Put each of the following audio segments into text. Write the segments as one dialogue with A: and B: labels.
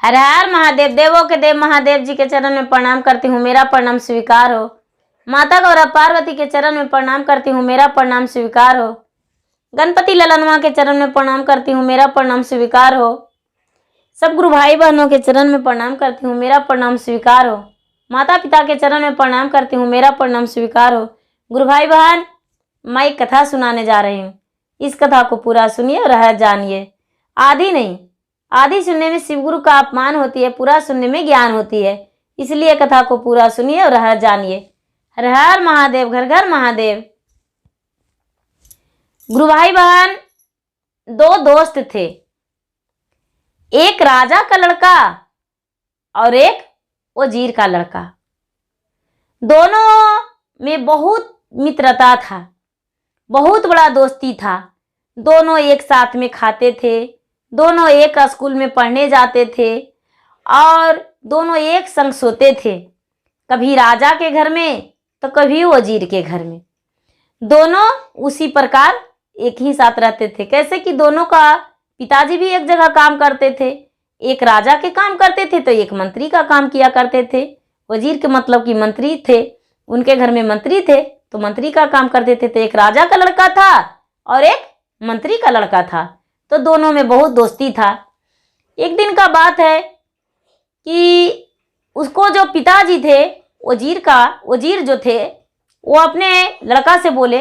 A: हर हर महादेव। देवों के देव महादेव जी के चरण में प्रणाम करती हूँ, मेरा प्रणाम स्वीकार हो। माता गौरा पार्वती के चरण में प्रणाम करती हूँ, मेरा प्रणाम स्वीकार हो। गणपति ललनवा के चरण में प्रणाम करती हूँ, मेरा प्रणाम स्वीकार हो। सब गुरु भाई बहनों के चरण में प्रणाम करती हूँ, मेरा प्रणाम स्वीकार हो। माता पिता के चरण में प्रणाम करती हूँ, मेरा प्रणाम स्वीकार हो। गुरु भाई बहन, मैं एक कथा सुनाने जा रही हूँ। इस कथा को पूरा सुनिए और रह जानिए। आधी नहीं, आधी सुनने में शिवगुरु का अपमान होती है, पूरा सुनने में ज्ञान होती है। इसलिए कथा को पूरा सुनिए और रह जानिए। हर हर महादेव, घर घर महादेव। गुरु भाई बहन, दो दोस्त थे, एक राजा का लड़का और एक वजीर का लड़का। दोनों में बहुत मित्रता था, बहुत बड़ा दोस्ती था। दोनों एक साथ में खाते थे, दोनों एक स्कूल में पढ़ने जाते थे और दोनों एक संग सोते थे, कभी राजा के घर में तो कभी वजीर के घर में। दोनों उसी प्रकार एक ही साथ रहते थे। कैसे कि दोनों का पिताजी भी एक जगह काम करते थे, एक राजा के काम करते थे तो एक मंत्री का काम किया करते थे। वजीर के मतलब कि मंत्री थे, उनके घर में मंत्री थे तो मंत्री का काम करते थे। तो एक राजा का लड़का था और एक मंत्री का लड़का था, तो दोनों में बहुत दोस्ती था। एक दिन का बात है कि उसको जो पिताजी थे, वजीर जो थे, वो अपने लड़का से बोले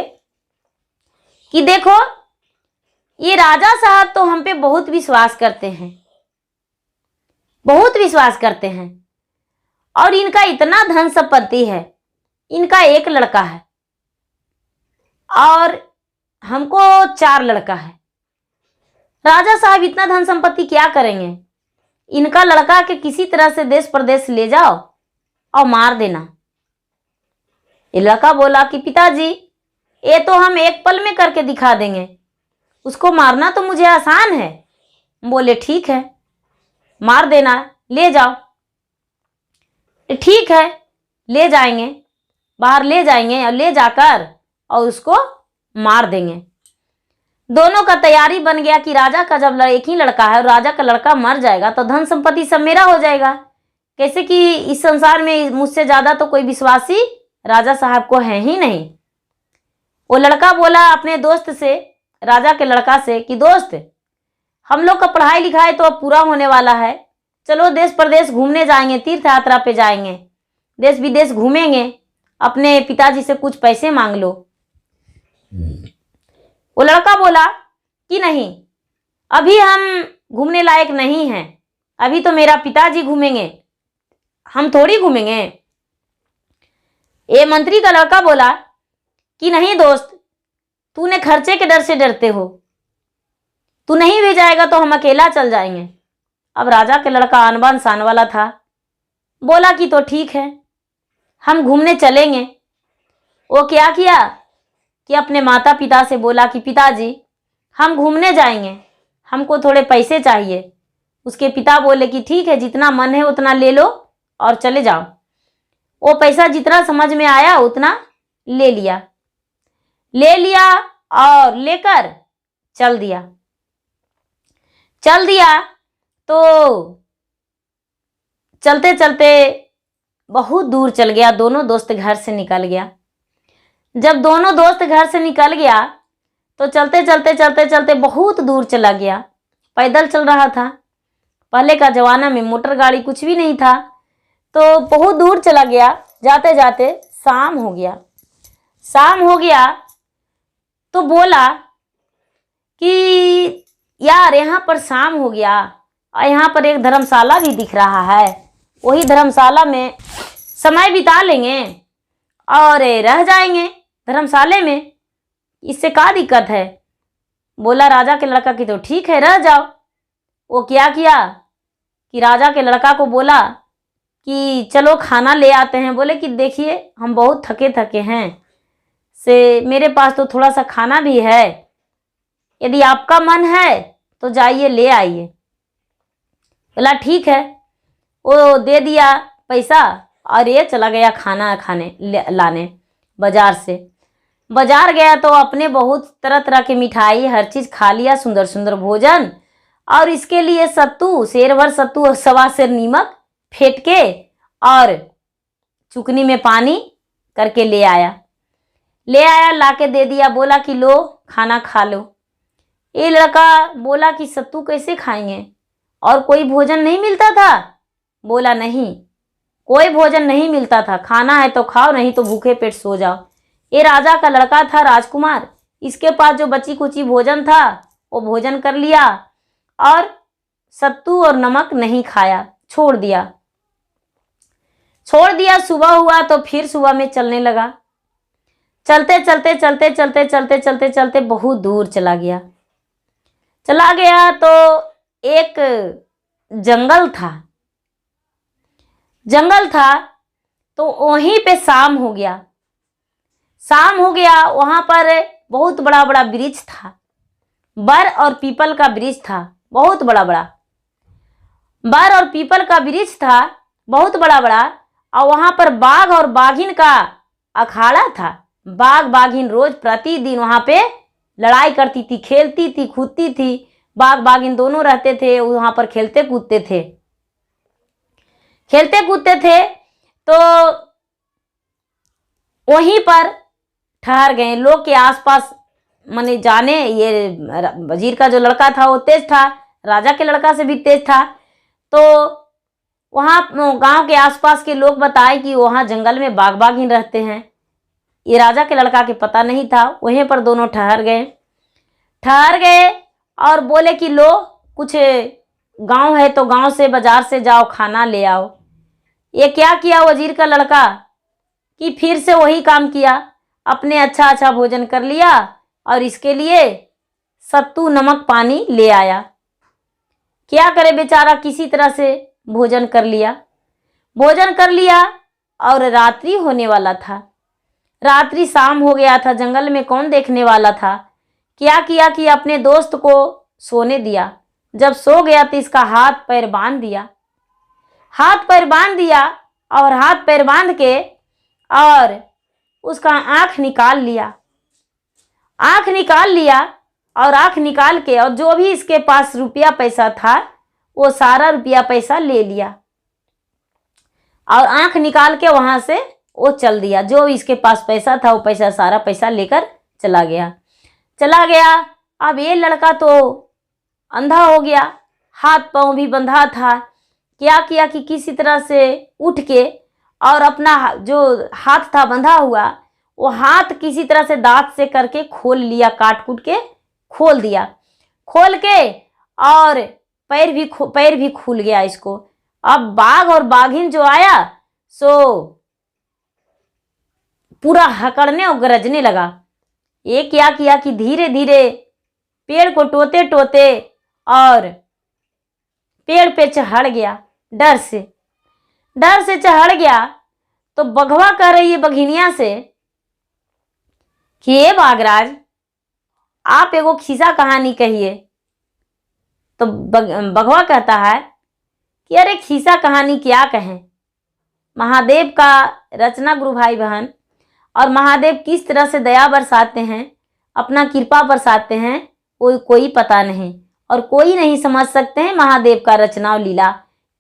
A: कि देखो, ये राजा साहब तो हम पे बहुत विश्वास करते हैं, बहुत विश्वास करते हैं, और इनका इतना धन संपत्ति है, इनका एक लड़का है और हमको 4 लड़का है। राजा साहब इतना धन संपत्ति क्या करेंगे? इनका लड़का के किसी तरह से देश प्रदेश ले जाओ और मार देना। ये लड़का बोला कि पिताजी, ये तो हम एक पल में करके दिखा देंगे, उसको मारना तो मुझे आसान है। बोले ठीक है, मार देना, ले जाओ। ठीक है, ले जाएंगे, बाहर ले जाएंगे और ले जाकर और उसको मार देंगे। दोनों का तैयारी बन गया कि राजा का जब एक ही लड़का है और राजा का लड़का मर जाएगा तो धन संपत्ति सब मेरा हो जाएगा। कैसे कि इस संसार में मुझसे ज्यादा तो कोई विश्वासी राजा साहब को है ही नहीं। वो लड़का बोला अपने दोस्त से, राजा के लड़का से, कि दोस्त, हम लोग का पढ़ाई लिखाई तो अब पूरा होने वाला है, चलो देश प्रदेश घूमने जाएंगे, तीर्थ यात्रा पे जाएंगे, देश विदेश घूमेंगे, अपने पिताजी से कुछ पैसे मांग लो। वो लड़का बोला कि नहीं, अभी हम घूमने लायक नहीं हैं, अभी तो मेरा पिताजी घूमेंगे, हम थोड़ी घूमेंगे। ये मंत्री का लड़का बोला कि नहीं दोस्त, तूने खर्चे के डर से डरते हो, तू नहीं भी जाएगा तो हम अकेला चल जाएंगे। अब राजा के लड़का आन बान शान वाला था, बोला कि तो ठीक है, हम घूमने चलेंगे। वो क्या किया कि अपने माता पिता से बोला कि पिताजी, हम घूमने जाएंगे, हमको थोड़े पैसे चाहिए। उसके पिता बोले कि ठीक है, जितना मन है उतना ले लो और चले जाओ। वो पैसा जितना समझ में आया उतना ले लिया और लेकर चल दिया। तो चलते चलते बहुत दूर चल गया, दोनों दोस्त घर से निकल गया। जब दोनों दोस्त घर से निकल गया तो चलते बहुत दूर चला गया, पैदल चल रहा था। पहले का जमाना में मोटर गाड़ी कुछ भी नहीं था, तो बहुत दूर चला गया। जाते जाते शाम हो गया तो बोला कि यार, यहाँ पर शाम हो गया और यहाँ पर एक धर्मशाला भी दिख रहा है, वही धर्मशाला में समय बिता लेंगे और रह जाएंगे धर्मशाले में, इससे क्या दिक्कत है। बोला राजा के लड़का की तो ठीक है, रह जाओ। वो क्या किया कि राजा के लड़का को बोला कि चलो खाना ले आते हैं। बोले कि देखिए, हम बहुत थके हैं से, मेरे पास तो थोड़ा सा खाना भी है, यदि आपका मन है तो जाइए ले आइए। बोला ठीक है। वो दे दिया पैसा और ये चला गया खाना लाने बाजार से। बाजार गया तो अपने बहुत तरह तरह के मिठाई हर चीज़ खा लिया, सुंदर सुंदर भोजन, और इसके लिए सत्तू, सेर भर सत्तू और सवा सेर नीमक फेंट के और चुकनी में पानी करके ले आया। लाके दे दिया, बोला कि लो खाना खा लो। ये लड़का बोला कि सत्तू कैसे खाएंगे, और कोई भोजन नहीं मिलता था? बोला नहीं, कोई भोजन नहीं मिलता था, खाना है तो खाओ, नहीं तो भूखे पेट सो जाओ। ये राजा का लड़का था, राजकुमार। इसके पास जो बची कुची भोजन था वो भोजन कर लिया और सत्तू और नमक नहीं खाया, छोड़ दिया। सुबह हुआ तो फिर सुबह में चलने लगा। चलते चलते चलते चलते चलते चलते चलते बहुत दूर चला गया तो एक जंगल था तो वहीं पे शाम हो गया। वहां पर बहुत बड़ा बड़ा वृक्ष था, बर और पीपल का वृक्ष था, बहुत बड़ा बड़ा बर और पीपल का वृक्ष था, बहुत बड़ा बड़ा। और वहां पर बाघ और बाघिन का अखाड़ा था। बाघ बाघिन रोज प्रतिदिन वहां पे लड़ाई करती थी, खेलती थी, कूदती थी। बाघ बाघिन दोनों रहते थे वहां पर, खेलते कूदते थे। तो वहीं पर ठहर गए। लोग के आसपास माने जाने, ये वजीर का जो लड़का था वो तेज था, राजा के लड़का से भी तेज था। तो वहां गांव के आसपास के लोग बताए कि वहां जंगल में बाघ बाघिन रहते हैं। ये राजा के लड़का के पता नहीं था। वहीं पर दोनों ठहर गए और बोले कि लो कुछ गांव है तो गांव से, बाजार से जाओ, खाना ले आओ। ये क्या किया वजीर का लड़का कि फिर से वही काम किया, अपने अच्छा भोजन कर लिया और इसके लिए सत्तू नमक पानी ले आया। क्या करे बेचारा, किसी तरह से भोजन कर लिया और रात्रि होने वाला था। शाम हो गया था, जंगल में कौन देखने वाला था। क्या किया कि अपने दोस्त को सोने दिया। जब सो गया तो इसका हाथ पैर बांध दिया और हाथ पैर बांध के और उसका आंख निकाल लिया और आंख निकाल के और जो भी इसके पास रुपया पैसा था वो सारा रुपया पैसा ले लिया और आंख निकाल के वहां से वो चल दिया। जो इसके पास पैसा था वो सारा पैसा लेकर चला गया। अब ये लड़का तो अंधा हो गया, हाथ पांव भी बंधा था। क्या किया कि किसी तरह से उठ के और अपना जो हाथ था बंधा हुआ वो हाथ किसी तरह से दांत से करके खोल लिया, काट कूट के खोल दिया। खोल के और पैर भी खुल गया इसको। अब बाघ और बाघिन जो आया सो पूरा हकड़ने और गरजने लगा। ये क्या किया कि धीरे धीरे पेड़ को टोते और पेड़ पे चढ़ गया। डर से चढ़ गया तो बघवा कह रही है बघिनिया से कि ये बाघराज, आप एगो खिस्सा कहानी कहिए। तो बघवा कहता है कि अरे खिस्सा कहानी क्या कहें, महादेव का रचना गुरु भाई बहन, और महादेव किस तरह से दया बरसाते हैं, अपना कृपा बरसाते हैं, कोई पता नहीं और कोई नहीं समझ सकते हैं महादेव का रचना और लीला।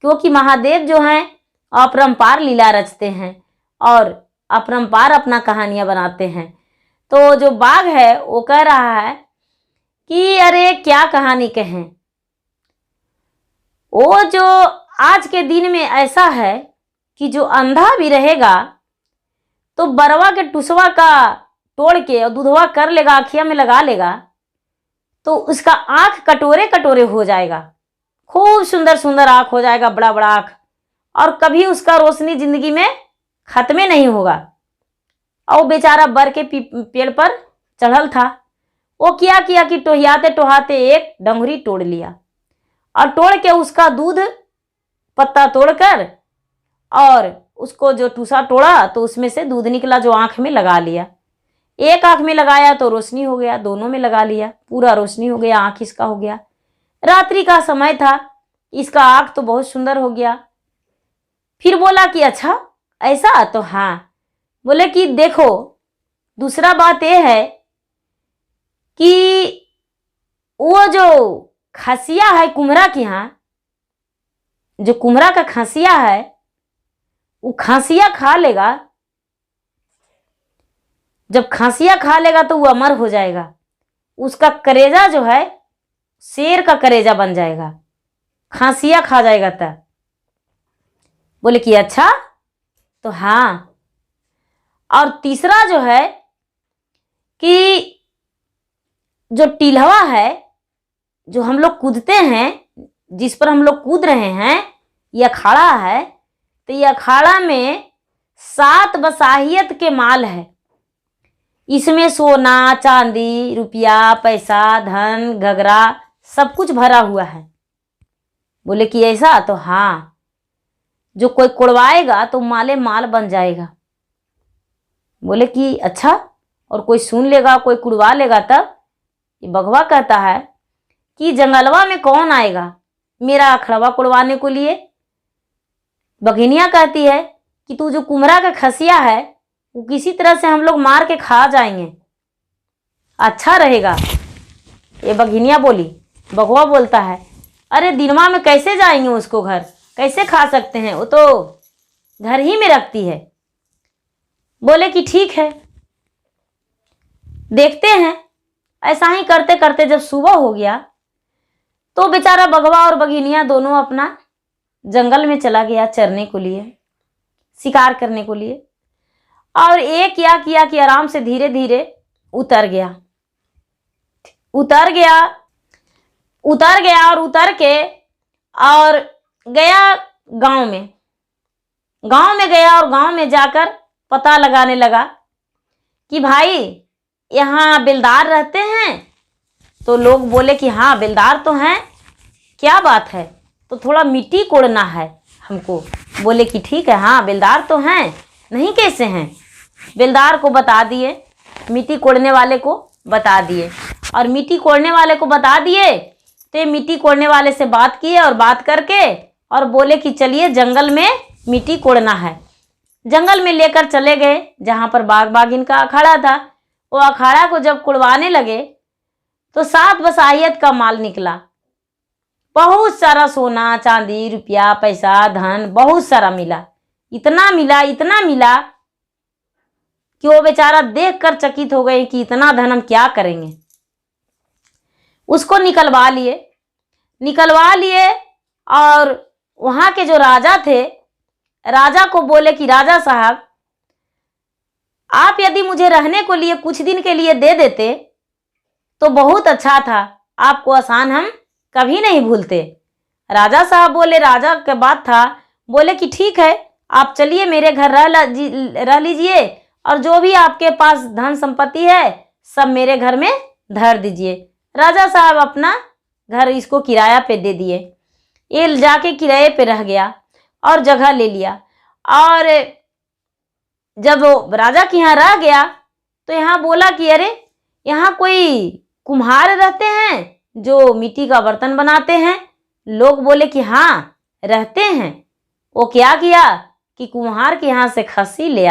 A: क्योंकि महादेव जो हैं अपरंपार लीला रचते हैं और अपरंपार अपना कहानियां बनाते हैं। तो जो बाघ है वो कह रहा है कि अरे क्या कहानी कहें, वो जो आज के दिन में ऐसा है कि जो अंधा भी रहेगा तो बरवा के टुसवा का तोड़ के और दूधवा कर लेगा, आँखिया में लगा लेगा तो उसका आँख कटोरे हो जाएगा, खूब सुंदर आँख हो जाएगा, बड़ा बड़ा आँख, और कभी उसका रोशनी जिंदगी में खत्म नहीं होगा। और बेचारा बर के पेड़ पर चढ़ल था। वो क्या किया कि टोहाते एक डंगरी तोड़ लिया और तोड़ के उसका दूध पत्ता तोड़कर और उसको जो टूसा तोड़ा तो उसमें से दूध निकला, जो आंख में लगा लिया। एक आंख में लगाया तो रोशनी हो गया, दोनों में लगा लिया, पूरा रोशनी हो गया, आंख इसका हो गया। रात्रि का समय था, इसका आंख तो बहुत सुंदर हो गया। फिर बोला कि अच्छा ऐसा, तो हाँ। बोले कि देखो दूसरा बात यह है कि वो जो खसिया है कुम्हरा के यहाँ, जो कुम्हरा का खसिया है वो खसिया खा लेगा। जब खसिया खा लेगा तो वो अमर हो जाएगा, उसका करेजा जो है शेर का करेजा बन जाएगा, खसिया खा जाएगा। तब बोले कि अच्छा, तो हाँ। और तीसरा जो है कि जो टिलहवा है, जो हम लोग कूदते हैं, जिस पर हम लोग कूद रहे हैं, यह अखाड़ा है। तो यह अखाड़ा में 7 बसाहियत के माल है। इसमें सोना चांदी रुपया पैसा धन घगरा सब कुछ भरा हुआ है। बोले कि ऐसा, तो हाँ। जो कोई कुड़वाएगा तो माले माल बन जाएगा। बोले कि अच्छा, और कोई सुन लेगा, कोई कुड़वा लेगा तब? ये बघवा कहता है कि जंगलवा में कौन आएगा मेरा अखड़वा कुड़वाने को लिए। बघिनिया कहती है कि तू जो कुम्हरा का खसिया है वो किसी तरह से हम लोग मार के खा जाएंगे, अच्छा रहेगा। ये बघिनिया बोली। बघवा बोलता है, अरे दिनवा में कैसे जाएंगे उसको घर, कैसे खा सकते हैं, वो तो घर ही में रखती है। बोले कि ठीक है, देखते हैं। ऐसा ही करते करते जब सुबह हो गया तो बेचारा बघवा और बघिनिया दोनों अपना जंगल में चला गया चरने को लिए, शिकार करने को लिए। और एक क्या किया कि आराम से धीरे धीरे उतर गया और उतर के और गया गांव में गया और गांव में जाकर पता लगाने लगा कि भाई यहाँ बेलदार रहते हैं। तो लोग बोले कि हाँ बेलदार तो हैं, क्या बात है, तो थोड़ा मिट्टी कोड़ना है हमको। बोले कि ठीक है, हाँ बेलदार तो हैं, नहीं कैसे हैं। बेलदार को बता दिए, मिट्टी कोड़ने वाले को बता दिए, और मिट्टी कोड़ने वाले को बता दिए तो ये मिट्टी कोड़ने वाले से बात किए, और बात करके और बोले कि चलिए जंगल में मिट्टी कोड़ना है। जंगल में लेकर चले गए जहाँ पर बाग बागिन का अखाड़ा था। वो अखाड़ा को जब कुड़वाने लगे तो 7 बसाहियत का माल निकला। बहुत सारा सोना चांदी रुपया पैसा धन बहुत सारा मिला। इतना मिला कि वो बेचारा देखकर चकित हो गए कि इतना धन हम क्या करेंगे। उसको निकलवा लिए और वहाँ के जो राजा थे, राजा को बोले कि राजा साहब, आप यदि मुझे रहने को लिए कुछ दिन के लिए दे देते तो बहुत अच्छा था, आपको आसान हम कभी नहीं भूलते। राजा साहब बोले, राजा के बात था, बोले कि ठीक है, आप चलिए मेरे घर रह लीजिए, और जो भी आपके पास धन संपत्ति है सब मेरे घर में धर दीजिए। राजा साहब अपना घर इसको किराया पे दे दिए। ये जाके किराए पे रह गया और जगह ले लिया। और जब वो राजा के यहाँ रह गया तो यहाँ बोला कि अरे यहाँ कोई कुम्हार रहते हैं जो मिट्टी का बर्तन बनाते हैं। लोग बोले कि हाँ रहते हैं। वो क्या किया कि कुम्हार के यहाँ से खसी ले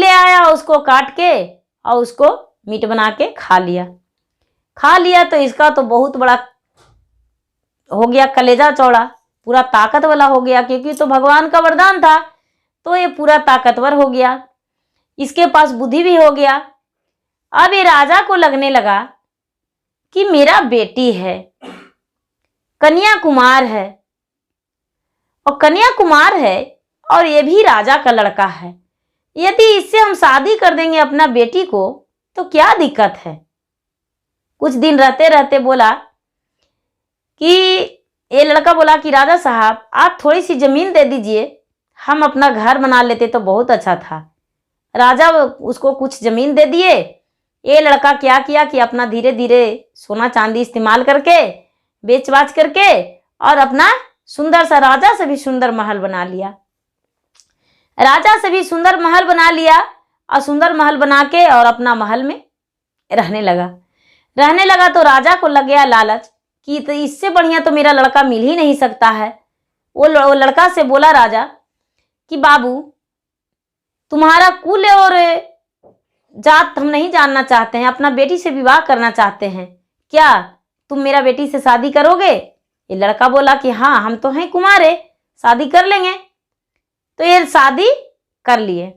A: आया, उसको काट के और उसको मीट बना के खा लिया। तो इसका तो बहुत बड़ा हो गया, कलेजा चौड़ा, पूरा ताकत वाला हो गया, क्योंकि तो भगवान का वरदान था। तो ये पूरा ताकतवर हो गया, इसके पास बुद्धि भी हो गया। अब ये राजा को लगने लगा कि मेरा बेटी है, कन्या कुमार है, और ये भी राजा का लड़का है। यदि इससे हम शादी कर देंगे अपना बेटी को तो क्या दिक्कत है। कुछ दिन रहते रहते बोला कि ये लड़का बोला कि राजा साहब आप थोड़ी सी जमीन दे दीजिए, हम अपना घर बना लेते तो बहुत अच्छा था। राजा उसको कुछ जमीन दे दिए। ये लड़का क्या किया कि अपना धीरे धीरे सोना चांदी इस्तेमाल करके बेच बाच करके और अपना सुंदर सा राजा से भी सुंदर महल बना लिया। और सुंदर महल बना के और अपना महल में रहने लगा। तो राजा को लग गया लालच कि तो इससे बढ़िया तो मेरा लड़का मिल ही नहीं सकता है। वो लड़का से बोला राजा कि बाबू तुम्हारा कुल और जात हम नहीं जानना चाहते हैं, अपना बेटी से विवाह करना चाहते हैं, क्या तुम मेरा बेटी से शादी करोगे? ये लड़का बोला कि हाँ, हम तो हैं कुमारे, शादी कर लेंगे। तो ये शादी कर लिए।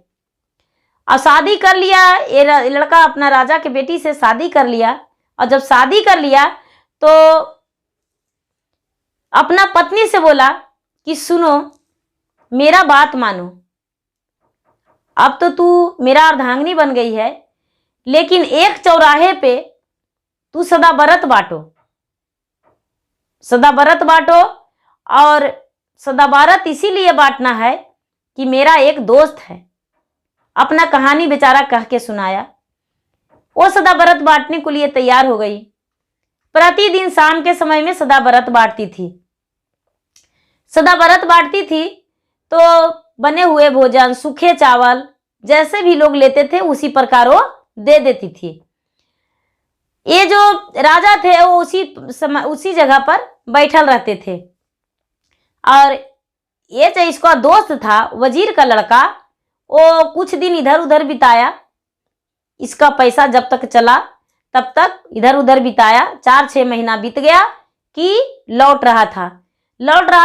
A: और शादी कर लिया, ये लड़का अपना राजा के बेटी से शादी कर लिया। और जब शादी कर लिया तो अपना पत्नी से बोला कि सुनो, मेरा बात मानो, अब तो तू मेरा अर्धांगिनी बन गई है, लेकिन एक चौराहे पे तू सदा व्रत बांटो, सदा व्रत बांटो। और सदा व्रत इसीलिए बांटना है कि मेरा एक दोस्त है। अपना कहानी बेचारा कह के सुनाया। वो सदा व्रत बांटने के लिए तैयार हो गई। प्रतिदिन शाम के समय में सदा व्रत बांटती थी। सदा व्रत बांटती थी तो बने हुए भोजन, सूखे चावल जैसे भी लोग लेते थे उसी प्रकार वो दे देती थी। ये जो राजा थे वो उसी जगह पर बैठल रहते थे। और ये जो इसका दोस्त था, वजीर का लड़का, वो कुछ दिन इधर उधर बिताया। इसका पैसा जब तक चला तब तक इधर उधर बिताया। 4-6 महीना बीत गया कि लौट रहा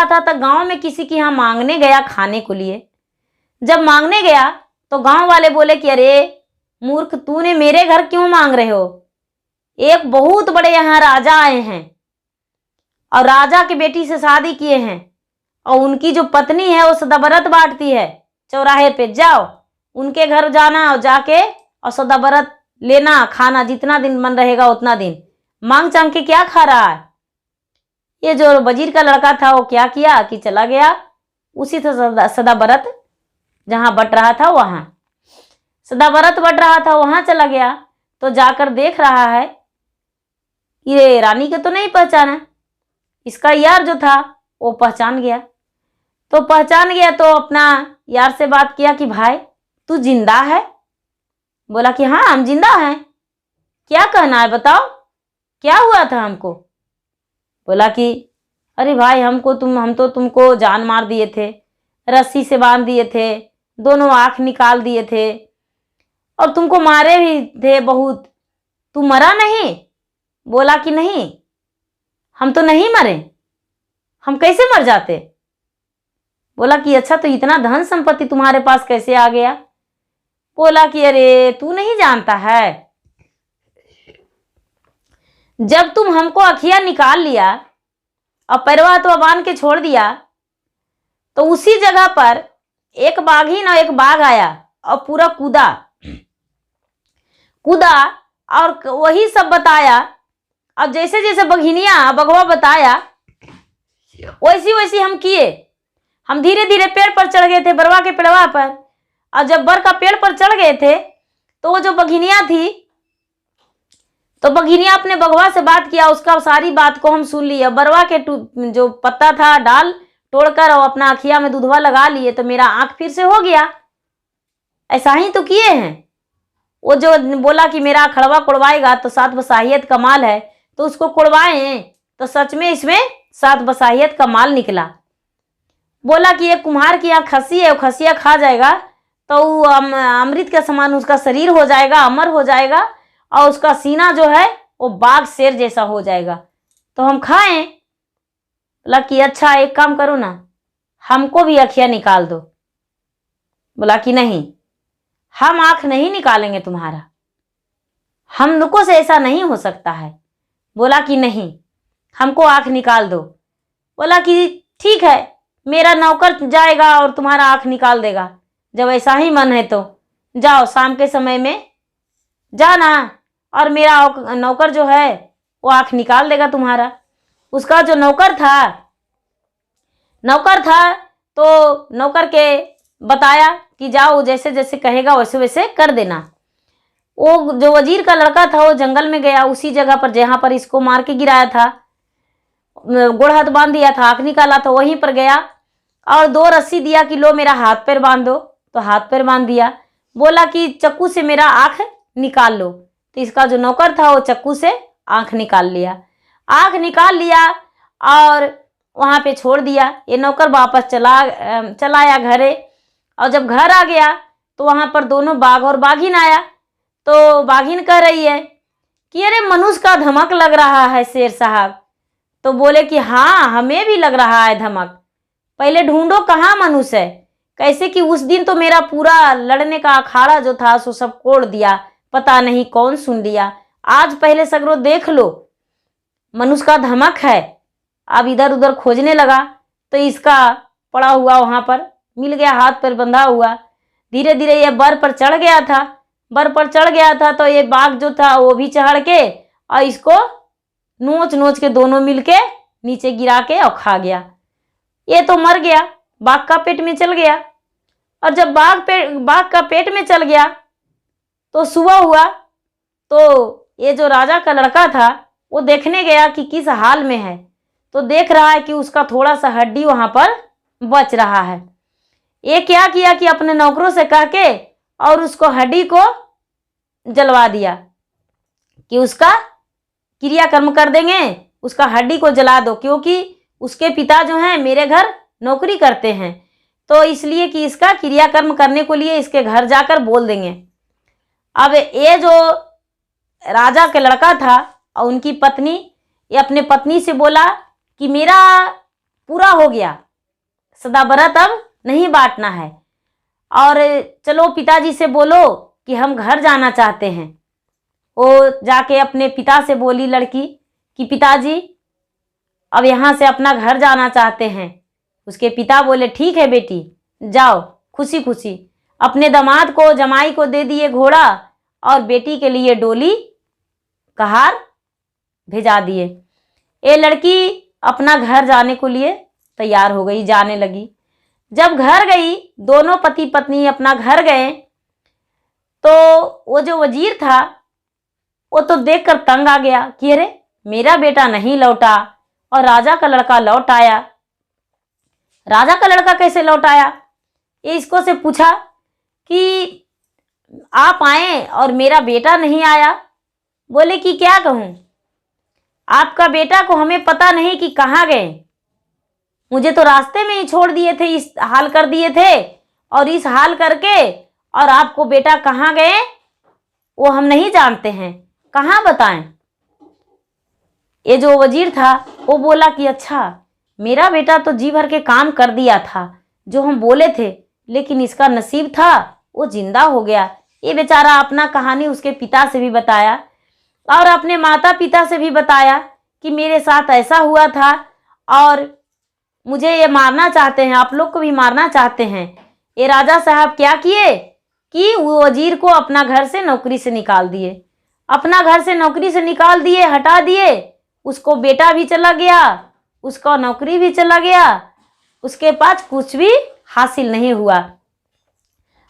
A: था तो गांव में किसी के यहाँ मांगने गया खाने को लिए। जब मांगने गया तो गांव वाले बोले कि अरे मूर्ख, तूने मेरे घर क्यों मांग रहे हो? एक बहुत बड़े यहाँ राजा आए हैं और राजा की बेटी से शादी किए हैं, और उनकी जो पत्नी है वो सदा व्रत बांटती है। चौराहे पे जाओ, उनके घर जाना और जाके और सदा व्रत लेना, खाना, जितना दिन मन रहेगा उतना दिन। मांग चांग के क्या खा रहा है? ये जो वजीर का लड़का था वो क्या किया कि चला गया उसी से सदा व्रत जहां बट रहा था, वहां सदा व्रत बट रहा था, वहां चला गया। तो जाकर देख रहा है, ये रानी के तो नहीं पहचाना। इसका यार जो था वो पहचान गया। तो अपना यार से बात किया कि भाई तू जिंदा है? बोला कि हाँ, हम जिंदा हैं। क्या कहना है बताओ, क्या हुआ था हमको? बोला कि अरे भाई, हम तो तुमको जान मार दिए थे, रस्सी से बांध दिए थे, दोनों आंख निकाल दिए थे और तुमको मारे भी थे बहुत। तू मरा नहीं? बोला कि नहीं, हम तो नहीं मरे, हम कैसे मर जाते? बोला कि अच्छा, तो इतना धन संपत्ति तुम्हारे पास कैसे आ गया? बोला कि अरे तू नहीं जानता है, जब तुम हमको अखियां निकाल लिया और पैरवा तो बांध के छोड़ दिया, तो उसी जगह पर एक बाघिन और एक बाघ आया और पूरा कूदा और वही सब बताया। अब जैसे जैसे बघवा बताया वैसी वैसी हम किए। हम धीरे धीरे पेड़ पर चढ़ गए थे, बरवा के पेड़वा पर। और जब बर का पेड़ पर चढ़ गए थे तो वो जो बघिनिया थी, तो बघिनिया अपने बघवा से बात किया, उसका सारी बात को हम सुन लिए। बरवा के जो पत्ता था डाल तोड़कर और अपना अखिया में दूधवा लगा लिए, तो मेरा आंख फिर से हो गया। ऐसा ही तो किए हैं। वो जो बोला कि मेरा खड़वा कोड़वाएगा तो 7 बसाहियत का माल है, तो उसको कोड़वाए तो सच में इसमें 7 बसाहियत का माल निकला। बोला कि ये कुम्हार की यहाँ खसी है, वो खसिया खा जाएगा तो अमृत का समान उसका शरीर हो जाएगा, अमर हो जाएगा, और उसका सीना जो है वो बाघ शेर जैसा हो जाएगा, तो हम खाएं। बोला कि अच्छा, एक काम करो ना, हमको भी अखियां निकाल दो। बोला कि नहीं, हम आंख नहीं निकालेंगे तुम्हारा, हम लोगों से ऐसा नहीं हो सकता है। बोला कि नहीं, हमको आंख निकाल दो। बोला कि ठीक है, मेरा नौकर जाएगा और तुम्हारा आंख निकाल देगा, जब ऐसा ही मन है तो जाओ, शाम के समय में जाना और मेरा नौकर जो है वो आंख निकाल देगा तुम्हारा। उसका जो नौकर था तो नौकर के बताया कि जाओ, जैसे जैसे कहेगा वैसे वैसे कर देना। वो जो वजीर का लड़का था वो जंगल में गया, उसी जगह पर जहां पर इसको मार के गिराया था, गोड़ हाथ बांध दिया था, आंख निकाला था, वहीं पर गया और 2 रस्सी दिया कि लो मेरा हाथ पैर बांध दो, तो हाथ पैर बांध दिया। बोला कि चक्कू से मेरा आंख निकाल लो, तो इसका जो नौकर था वो चक्कू से आंख निकाल लिया। आंख निकाल लिया और वहां पे छोड़ दिया। ये नौकर वापस चलाया घरे, और जब घर आ गया तो वहां पर दोनों बाघ और बाघिन आया। तो बाघिन कह रही है कि अरे मनुष्य का धमक लग रहा है शेर साहब। तो बोले कि हाँ, हमें भी लग रहा है धमक, पहले ढूंढो कहाँ मनुष्य है। कैसे कि उस दिन तो मेरा पूरा लड़ने का अखाड़ा जो था सो सब कोड़ दिया, पता नहीं कौन सुन लिया। आज पहले सगरो देख लो, मनुष्य का धमक है। अब इधर उधर खोजने लगा तो इसका पड़ा हुआ वहां पर मिल गया, हाथ पर बंधा हुआ। धीरे धीरे ये बर पर चढ़ गया था। बर पर चढ़ गया था तो ये बाघ जो था वो भी चढ़ के और इसको नोच नोच के दोनों मिलके नीचे गिरा के और खा गया। ये तो मर गया, बाघ का पेट में चल गया। और जब बाघ का पेट में चल गया तो सुबह हुआ तो ये जो राजा का लड़का था वो देखने गया कि किस हाल में है। तो देख रहा है कि उसका थोड़ा सा हड्डी वहां पर बच रहा है। ये क्या किया कि अपने नौकरों से कह के और उसको हड्डी को जलवा दिया कि उसका क्रियाकर्म कर देंगे, उसका हड्डी को जला दो, क्योंकि उसके पिता जो हैं मेरे घर नौकरी करते हैं, तो इसलिए कि इसका क्रियाकर्म करने को लिए इसके घर जाकर बोल देंगे। अब ये जो राजा का लड़का था और उनकी पत्नी, ये अपने पत्नी से बोला कि मेरा पूरा हो गया, सदाबरत अब नहीं बांटना है, और चलो पिताजी से बोलो कि हम घर जाना चाहते हैं। वो जाके अपने पिता से बोली लड़की कि पिताजी अब यहाँ से अपना घर जाना चाहते हैं। उसके पिता बोले ठीक है बेटी, जाओ खुशी खुशी। अपने दामाद को जमाई को दे दिए घोड़ा और बेटी के लिए डोली कहार भेजा दिए। ये लड़की अपना घर जाने को लिए तैयार हो गई, जाने लगी। जब घर गई, दोनों पति पत्नी अपना घर गए तो वो जो वजीर था वो तो देखकर तंग आ गया कि अरे मेरा बेटा नहीं लौटा और राजा का लड़का लौट आया। राजा का लड़का कैसे लौट आया? ये इसको से पूछा कि आप आए और मेरा बेटा नहीं आया। बोले कि क्या कहूँ, आपका बेटा को हमें पता नहीं कि कहाँ गए। मुझे तो रास्ते में ही छोड़ दिए थे, इस हाल कर दिए थे, और इस हाल करके और आपको बेटा कहाँ गए वो हम नहीं जानते हैं, कहाँ बताएं। ये जो वजीर था वो बोला कि अच्छा, मेरा बेटा तो जी भर के काम कर दिया था जो हम बोले थे, लेकिन इसका नसीब था वो जिंदा हो गया। ये बेचारा अपना कहानी उसके पिता से भी बताया और अपने माता पिता से भी बताया कि मेरे साथ ऐसा हुआ था और मुझे ये मारना चाहते हैं, आप लोग को भी मारना चाहते हैं। ये राजा साहब क्या किए कि वो वजीर को अपना घर से नौकरी से निकाल दिए, अपना घर से नौकरी से निकाल दिए, हटा दिए। उसको बेटा भी चला गया, उसका नौकरी भी चला गया, उसके पास कुछ भी हासिल नहीं हुआ।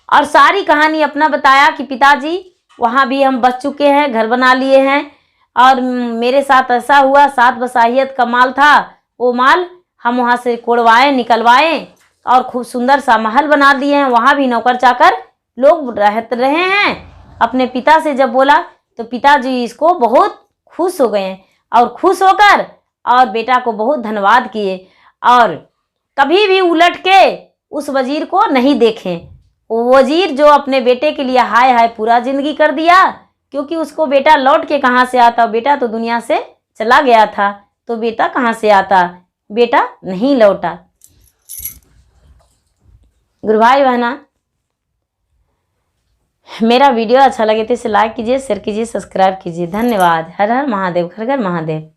A: और सारी कहानी अपना बताया कि पिताजी वहाँ भी हम बच चुके हैं, घर बना लिए हैं, और मेरे साथ ऐसा हुआ, 7 बसाहियत का माल था, वो माल हम वहाँ से कोड़वाए निकलवाए और खूब सुंदर सा महल बना दिए हैं। वहाँ भी नौकर चाकर लोग रह रहे हैं। अपने पिता से जब बोला तो पिताजी इसको बहुत खुश हो गए और खुश होकर और बेटा को बहुत धन्यवाद किए और कभी भी उलट के उस वजीर को नहीं देखें। वो वजीर जो अपने बेटे के लिए हाय हाय पूरा जिंदगी कर दिया, क्योंकि उसको बेटा लौट के कहाँ से आता, बेटा तो दुनिया से चला गया था, तो बेटा कहाँ से आता, बेटा नहीं लौटा। गुरु भाई बहना, मेरा वीडियो अच्छा लगे तो इसे लाइक कीजिए, शेयर कीजिए, सब्सक्राइब कीजिए। धन्यवाद। हर हर महादेव, घर घर महादेव।